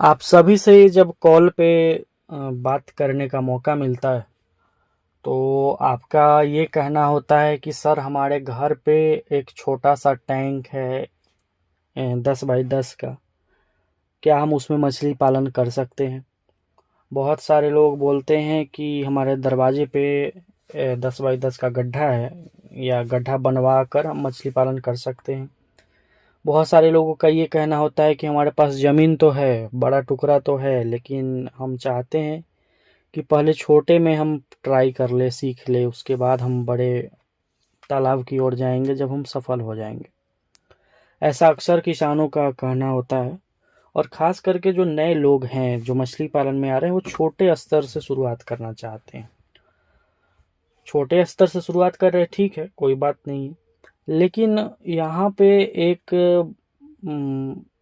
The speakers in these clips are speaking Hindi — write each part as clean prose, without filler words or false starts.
आप सभी से जब कॉल पे बात करने का मौका मिलता है तो आपका ये कहना होता है कि सर हमारे घर पे एक छोटा सा टैंक है 10 बाई 10 का। क्या हम उसमें मछली पालन कर सकते हैं? बहुत सारे लोग बोलते हैं कि हमारे दरवाजे पे 10 बाई 10 का गड्ढा है या गड्ढा बनवा कर हम मछली पालन कर सकते हैं। बहुत सारे लोगों का ये कहना होता है कि हमारे पास ज़मीन तो है, बड़ा टुकड़ा तो है, लेकिन हम चाहते हैं कि पहले छोटे में हम ट्राई कर ले, सीख ले, उसके बाद हम बड़े तालाब की ओर जाएंगे जब हम सफल हो जाएंगे। ऐसा अक्सर किसानों का कहना होता है। और ख़ास करके जो नए लोग हैं जो मछली पालन में आ रहे हैं वो छोटे स्तर से शुरुआत करना चाहते हैं। छोटे स्तर से शुरुआत कर रहे हैं, ठीक है, कोई बात नहीं है। लेकिन यहाँ पे एक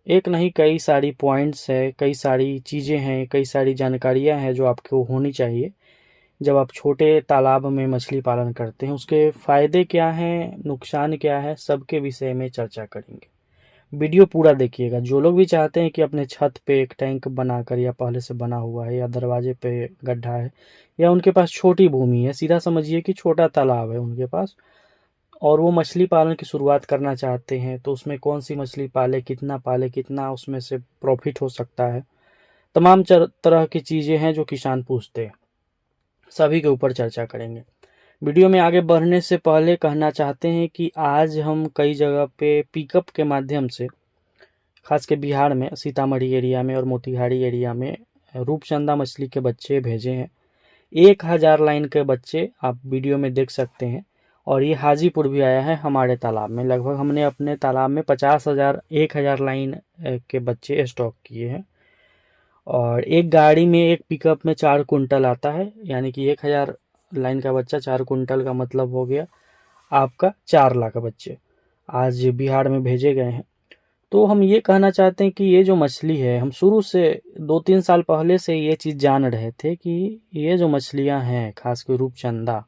एक नहीं कई सारी पॉइंट्स है, कई सारी चीज़ें हैं, कई सारी जानकारियाँ हैं जो आपको होनी चाहिए जब आप छोटे तालाब में मछली पालन करते हैं। उसके फ़ायदे क्या हैं, नुकसान क्या है, सबके विषय में चर्चा करेंगे। वीडियो पूरा देखिएगा। जो लोग भी चाहते हैं कि अपने छत पे एक टैंक बनाकर, या पहले से बना हुआ है, या दरवाजे पे गड्ढा है, या उनके पास छोटी भूमि है, सीधा समझिए कि छोटा तालाब है उनके पास, और वो मछली पालन की शुरुआत करना चाहते हैं, तो उसमें कौन सी मछली पाले, कितना उसमें से प्रॉफिट हो सकता है, तमाम तरह की चीज़ें हैं जो किसान पूछते हैं, सभी के ऊपर चर्चा करेंगे। वीडियो में आगे बढ़ने से पहले कहना चाहते हैं कि आज हम कई जगह पे पिकअप के माध्यम से, खास के बिहार में सीतामढ़ी एरिया में और मोतिहारी एरिया में, रूपचंदा मछली के बच्चे भेजे हैं। 1000 लाइन के बच्चे आप वीडियो में देख सकते हैं। और ये हाजीपुर भी आया है हमारे तालाब में। लगभग हमने अपने तालाब में 50,000 1000 लाइन के बच्चे स्टॉक किए हैं। और एक गाड़ी में, एक पिकअप में 4 कुंटल आता है, यानी कि 1000 लाइन का बच्चा 4 कुंटल का मतलब हो गया आपका 4 लाख बच्चे आज बिहार में भेजे गए हैं। तो हम ये कहना चाहते हैं कि ये जो मछली है, हम शुरू से 2-3 साल पहले से ये चीज़ जान रहे थे कि ये जो मछलियां हैं, खासकर रूपचंदा,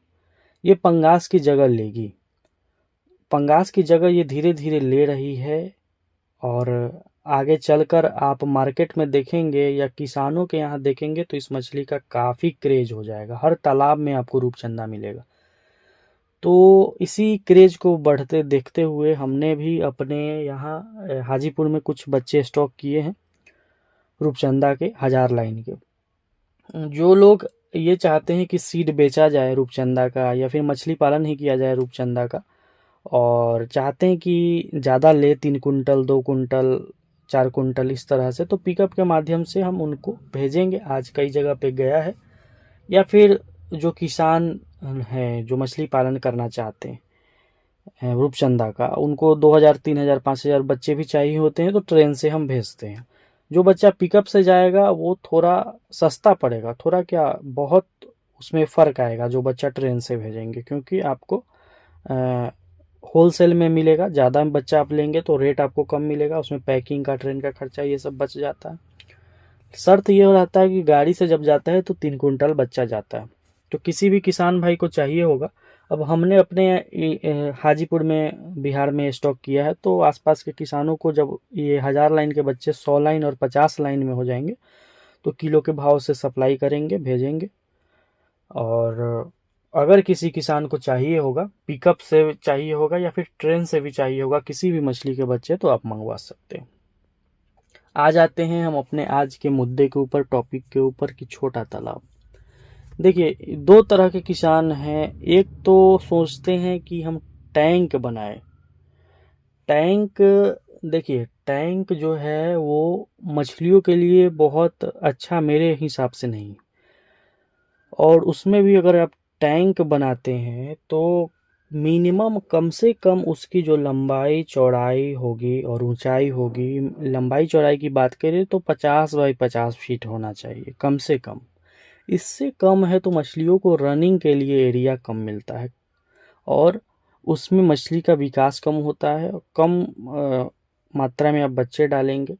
ये पंगास की जगह लेगी। पंगास की जगह ये धीरे धीरे ले रही है। और आगे चलकर आप मार्केट में देखेंगे या किसानों के यहाँ देखेंगे तो इस मछली का काफ़ी क्रेज हो जाएगा। हर तालाब में आपको रूपचंदा मिलेगा। तो इसी क्रेज को बढ़ते देखते हुए हमने भी अपने यहाँ हाजीपुर में कुछ बच्चे स्टॉक किए हैं रूपचंदा के, 1000 लाइन के। जो लोग ये चाहते हैं कि सीड बेचा जाए रूपचंदा का, या फिर मछली पालन ही किया जाए रूपचंदा का, और चाहते हैं कि ज़्यादा ले, 3 कुंटल, 2 कुंटल, 4 कुंटल, इस तरह से, तो पिकअप के माध्यम से हम उनको भेजेंगे। आज कई जगह पे गया है। या फिर जो किसान हैं जो मछली पालन करना चाहते हैं रूपचंदा का, उनको 2000, 3000, 5000 बच्चे भी चाहिए होते हैं, तो ट्रेन से हम भेजते हैं। जो बच्चा पिकअप से जाएगा वो थोड़ा सस्ता पड़ेगा, थोड़ा क्या, बहुत उसमें फ़र्क आएगा जो बच्चा ट्रेन से भेजेंगे, क्योंकि आपको होलसेल में मिलेगा। ज़्यादा बच्चा आप लेंगे तो रेट आपको कम मिलेगा, उसमें पैकिंग का, ट्रेन का खर्चा, ये सब बच जाता है। शर्त ये रहता है कि गाड़ी से जब जाता है तो 3 कुंटल बच्चा जाता है। तो किसी भी किसान भाई को चाहिए होगा। अब हमने अपने हाजीपुर में, बिहार में स्टॉक किया है, तो आसपास के किसानों को जब ये 1000 लाइन के बच्चे 100 लाइन और 50 लाइन में हो जाएंगे तो किलो के भाव से सप्लाई करेंगे, भेजेंगे। और अगर किसी किसान को चाहिए होगा, पिकअप से चाहिए होगा या फिर ट्रेन से भी चाहिए होगा किसी भी मछली के बच्चे, तो आप मंगवा सकते हैं। आ जाते हैं हम अपने आज के मुद्दे के ऊपर, टॉपिक के ऊपर, कि छोटा तालाब। देखिए, दो तरह के किसान हैं। एक तो सोचते हैं कि हम टैंक बनाए। टैंक, देखिए, टैंक जो है वो मछलियों के लिए बहुत अच्छा मेरे हिसाब से नहीं। और उसमें भी अगर आप टैंक बनाते हैं तो मिनिमम, कम से कम उसकी जो लंबाई चौड़ाई होगी और ऊंचाई होगी, लंबाई चौड़ाई की बात करें तो 50 बाई 50 फीट होना चाहिए कम से कम। इससे कम है तो मछलियों को रनिंग के लिए एरिया कम मिलता है, और उसमें मछली का विकास कम होता है। कम मात्रा में आप बच्चे डालेंगे,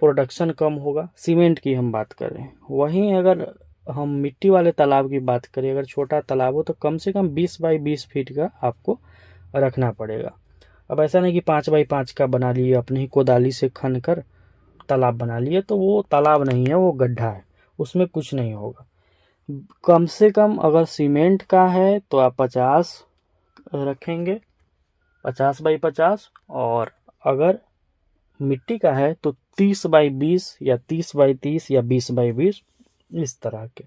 प्रोडक्शन कम होगा। सीमेंट की हम बात करें, वहीं अगर हम मिट्टी वाले तालाब की बात करें, अगर छोटा तालाब हो तो कम से कम 20 बाई 20 फीट का आपको रखना पड़ेगा। अब ऐसा नहीं कि 5 बाई 5 का बना लिए अपने ही कोदाली से खन कर, तालाब बना लिए, तो वो तालाब नहीं है, वो गड्ढा है, उसमें कुछ नहीं होगा। कम से कम अगर सीमेंट का है तो आप 50 रखेंगे, 50 बाई 50, और अगर मिट्टी का है तो 30 बाई 20 या 30 बाई 30 या 20 बाई 20, इस तरह के।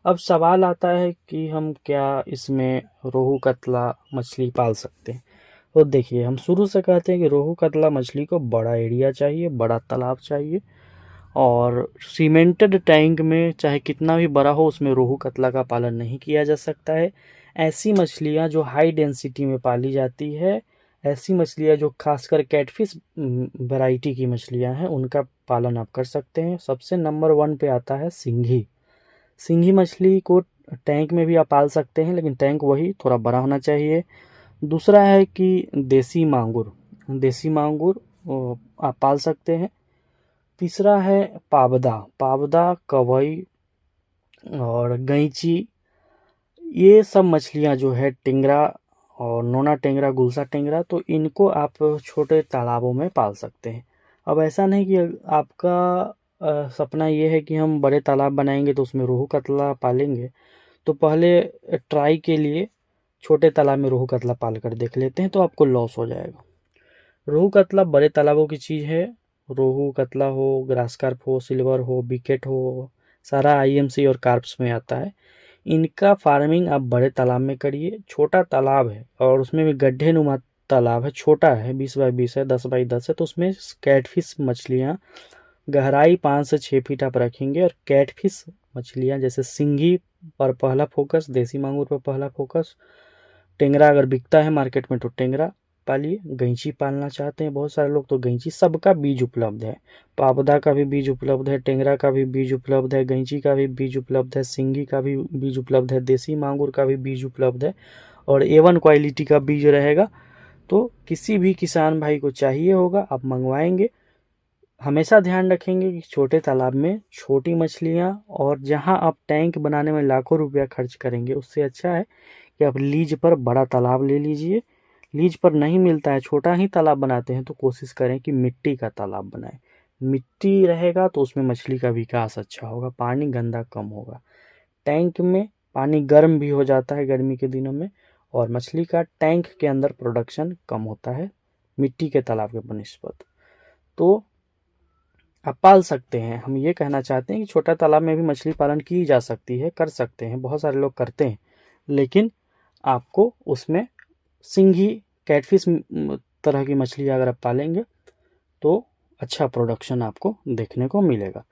अब सवाल आता है कि हम क्या इसमें रोहू कतला मछली पाल सकते हैं। तो देखिए, हम शुरू से कहते हैं कि रोहू कतला मछली को बड़ा एरिया चाहिए, बड़ा तालाब चाहिए, और सीमेंटेड टैंक में चाहे कितना भी बड़ा हो उसमें रोहू कतला का पालन नहीं किया जा सकता है। ऐसी मछलियाँ जो हाई डेंसिटी में पाली जाती है, ऐसी मछलियाँ जो खासकर कैटफिश वैरायटी की मछलियाँ हैं, उनका पालन आप कर सकते हैं। सबसे नंबर 1 पे आता है सिंघी। सिंघी मछली को टैंक में भी आप पाल सकते हैं, लेकिन टैंक वही थोड़ा बड़ा होना चाहिए। दूसरा है कि देसी मांगुर, देसी मांगुर आप पाल सकते हैं। तीसरा है पावदा, पावदा, कवई और गैंची। ये सब मछलियां जो है, टेंगरा और नोना टेंगरा, गुलसा टेंगरा, तो इनको आप छोटे तालाबों में पाल सकते हैं। अब ऐसा नहीं कि आपका सपना ये है कि हम बड़े तालाब बनाएंगे तो उसमें रोहू कतला पालेंगे, तो पहले ट्राई के लिए छोटे तालाब में रोहू कतला पाल कर देख लेते हैं, तो आपको लॉस हो जाएगा। रोहू कतला बड़े तालाबों की चीज़ है। रोहू कतला हो, ग्रास कार्प हो, सिल्वर हो, बिकेट हो, सारा आईएमसी और कार्प्स में आता है। इनका फार्मिंग आप बड़े तालाब में करिए। छोटा तालाब है और उसमें भी गड्ढे नुमा तालाब है, छोटा है, 20 बाई 20 है, 10 बाई 10 है, तो उसमें कैटफिश मछलियाँ गहराई 5 से 6 फीट आप रखेंगे। और कैटफिश मछलियाँ जैसे सिंघी पर पहला फोकस, देसी मांगुर पर पहला फोकस, टेंगरा अगर बिकता है मार्केट में तो टेंगरा पालिए। गैंची पालना चाहते हैं बहुत सारे लोग तो गैंची, सबका बीज उपलब्ध है। पावदा का भी बीज उपलब्ध है, टेंगरा का भी बीज उपलब्ध है, गैंची का भी बीज उपलब्ध है, सिंगी का भी बीज उपलब्ध है, देसी मांगुर का भी बीज उपलब्ध है, और A1 क्वालिटी का बीज रहेगा। तो किसी भी किसान भाई को चाहिए होगा, आप मंगवाएंगे। हमेशा ध्यान रखेंगे कि छोटे तालाब में छोटी मछलियाँ, और जहाँ आप टैंक बनाने में लाखों रुपया खर्च करेंगे, उससे अच्छा है कि आप लीज पर बड़ा तालाब ले लीजिए। लीज पर नहीं मिलता है, छोटा ही तालाब बनाते हैं, तो कोशिश करें कि मिट्टी का तालाब बनाएं। मिट्टी रहेगा तो उसमें मछली का विकास अच्छा होगा, पानी गंदा कम होगा। टैंक में पानी गर्म भी हो जाता है गर्मी के दिनों में, और मछली का टैंक के अंदर प्रोडक्शन कम होता है मिट्टी के तालाब के बनिस्बत। तो आप पाल सकते हैं। हम ये कहना चाहते हैं कि छोटा तालाब में भी मछली पालन की जा सकती है, कर सकते हैं, बहुत सारे लोग करते हैं, लेकिन आपको उसमें सिंघी, कैटफिश तरह की मछली अगर आप पालेंगे तो अच्छा प्रोडक्शन आपको देखने को मिलेगा।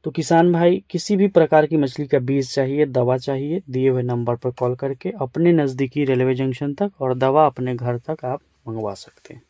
तो किसान भाई, किसी भी प्रकार की मछली का बीज चाहिए, दवा चाहिए, दिए हुए नंबर पर कॉल करके अपने नज़दीकी रेलवे जंक्शन तक और दवा अपने घर तक आप मंगवा सकते हैं।